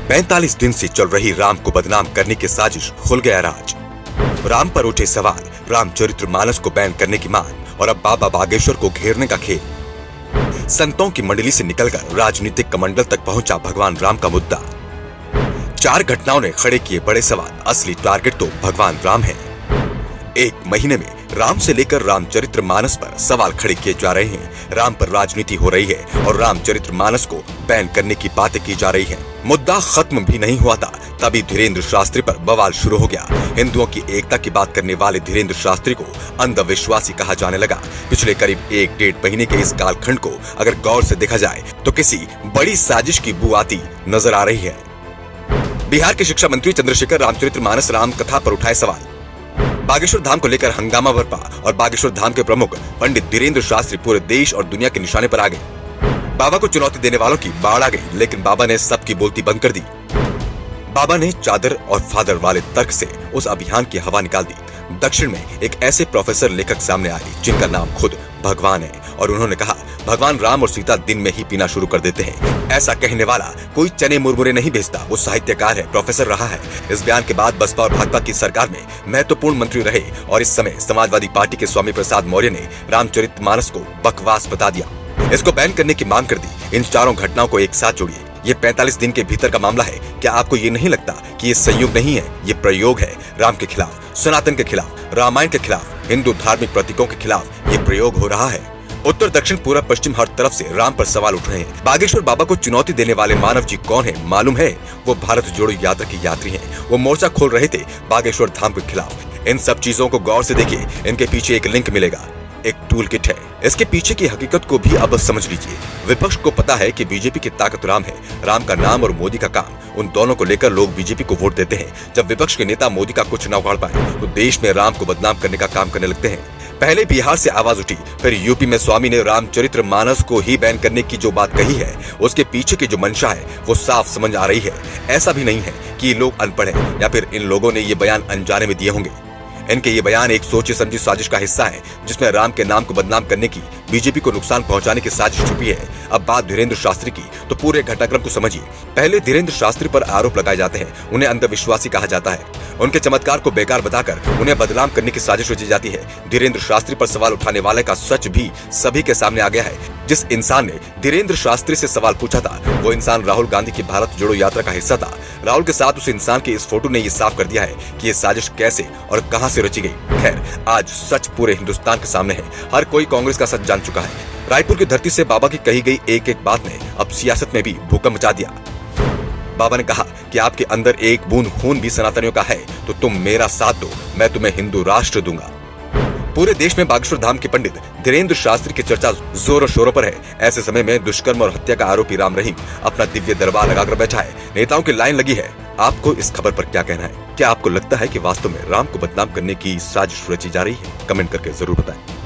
45 दिन से चल रही राम को बदनाम करने की साजिश खुल गया राज। राम पर उठे सवाल, रामचरितमानस को बैन करने की मांग और अब बाबा बागेश्वर को घेरने का खेल। संतों की मंडली से निकलकर राजनीतिक कमंडल तक पहुंचा भगवान राम का मुद्दा। 4 घटनाओं ने खड़े किए बड़े सवाल, असली टारगेट तो भगवान राम है। एक महीने में राम से लेकर रामचरितमानस पर सवाल खड़े किए जा रहे हैं। राम पर राजनीति हो रही है और रामचरितमानस को बैन करने की बातें की जा रही हैं। मुद्दा खत्म भी नहीं हुआ था, तभी धीरेन्द्र शास्त्री पर बवाल शुरू हो गया। हिंदुओं की एकता की बात करने वाले धीरेन्द्र शास्त्री को अंधविश्वासी कहा जाने लगा। पिछले करीब 1-1.5 महीने के इस कालखंड को अगर गौर से देखा जाए तो किसी बड़ी साजिश की बू आती नजर आ रही है। बिहार के शिक्षा मंत्री चंद्रशेखर रामचरितमानस राम कथा पर उठाए सवाल। बागेश्वर धाम को लेकर हंगामा बरपा और बागेश्वर धाम के प्रमुख पंडित धीरेन्द्र शास्त्री पूरे देश और दुनिया के निशाने पर आ गए। बाबा को चुनौती देने वालों की बाढ़ आ गई, लेकिन बाबा ने सबकी बोलती बंद कर दी। बाबा ने चादर और फादर वाले तर्क से उस अभियान की हवा निकाल दी। दक्षिण में एक ऐसे प्रोफेसर लेखक सामने आए जिनका नाम खुद भगवान है और उन्होंने कहा भगवान राम और सीता दिन में ही पीना शुरू कर देते हैं। ऐसा कहने वाला कोई चने मुरमुरे नहीं बेचता, वो साहित्यकार है, प्रोफेसर रहा है। इस बयान के बाद बसपा और भाजपा की सरकार में महत्वपूर्ण मंत्री रहे और इस समय समाजवादी पार्टी के स्वामी प्रसाद मौर्य ने रामचरितमानस को बकवास बता दिया। इसको बैन करने की मांग कर दी। इन चारों घटनाओं को एक साथ जोड़िए, ये 45 दिन के भीतर का मामला है। क्या आपको ये नहीं लगता कि ये संयोग नहीं है, ये प्रयोग है? राम के खिलाफ, सनातन के खिलाफ, रामायण के खिलाफ, हिंदू धार्मिक प्रतीकों के खिलाफ ये प्रयोग हो रहा है। उत्तर दक्षिण पूर्व पश्चिम हर तरफ से राम पर सवाल उठ रहे हैं। बागेश्वर बाबा को चुनौती देने वाले मानव जी कौन है मालूम है? वो भारत जोड़ो यात्रा के यात्री हैं। वो मोर्चा खोल रहे थे बागेश्वर धाम के खिलाफ। इन सब चीजों को गौर से देखिए, इनके पीछे एक लिंक मिलेगा, एक टूल किट है। इसके पीछे की हकीकत को भी अब समझ लीजिए। विपक्ष को पता है कि बीजेपी की ताकत राम है, राम का नाम और मोदी का काम, उन दोनों को लेकर लोग बीजेपी को वोट देते हैं। जब विपक्ष के नेता मोदी का कुछ न उखाड़ पाए तो देश में राम को बदनाम करने का काम करने लगते हैं। पहले बिहार से आवाज उठी, फिर यूपी में स्वामी ने रामचरितमानस को ही बैन करने की जो बात कही है, उसके पीछे की जो मंशा है वो साफ समझ आ रही है। ऐसा भी नहीं है कि ये लोग अनपढ़ हैं या फिर इन लोगों ने ये बयान अनजाने में दिए होंगे। इनके ये बयान एक सोची समझी साजिश का हिस्सा है, जिसमें राम के नाम को बदनाम करने की, बीजेपी को नुकसान पहुंचाने की साजिश छुपी है। अब बात धीरेन्द्र शास्त्री की, तो पूरे घटनाक्रम को समझिए। पहले धीरेन्द्र शास्त्री पर आरोप लगाए जाते हैं, उन्हें अंधविश्वासी कहा जाता है। उनके चमत्कार को बेकार बताकर उन्हें बदनाम करने की साजिश रची जाती है। धीरेन्द्र शास्त्री पर सवाल उठाने वाले का सच भी सभी के सामने आ गया है। जिस इंसान ने धीरेन्द्र शास्त्री से सवाल पूछा था वो इंसान राहुल गांधी की भारत जोड़ो यात्रा का हिस्सा था। राहुल के साथ उस इंसान की इस फोटो ने ये साफ कर दिया है कि ये साजिश कैसे और कहां से रची गई। खैर, आज सच पूरे हिंदुस्तान के सामने है। हर कोई कांग्रेस का सच जान चुका है। रायपुर की धरती से बाबा की कही गई एक एक बात ने अब सियासत में भी भूकंप मचा दिया। बाबा ने कहा कि आपके अंदर एक बूंद खून भी सनातनियों का है तो तुम मेरा साथ दो, मैं तुम्हें हिंदू राष्ट्र दूंगा। पूरे देश में बागेश्वर धाम के पंडित धीरेन्द्र शास्त्री की चर्चा जोरों शोरों पर है। ऐसे समय में दुष्कर्म और हत्या का आरोपी राम रहीम अपना दिव्य दरबार लगाकर बैठा है। नेताओं की लाइन लगी है। आपको इस खबर पर क्या कहना है? क्या आपको लगता है कि वास्तव में राम को बदनाम करने की साजिश रची जा रही है? कमेंट करके जरूर बताएं।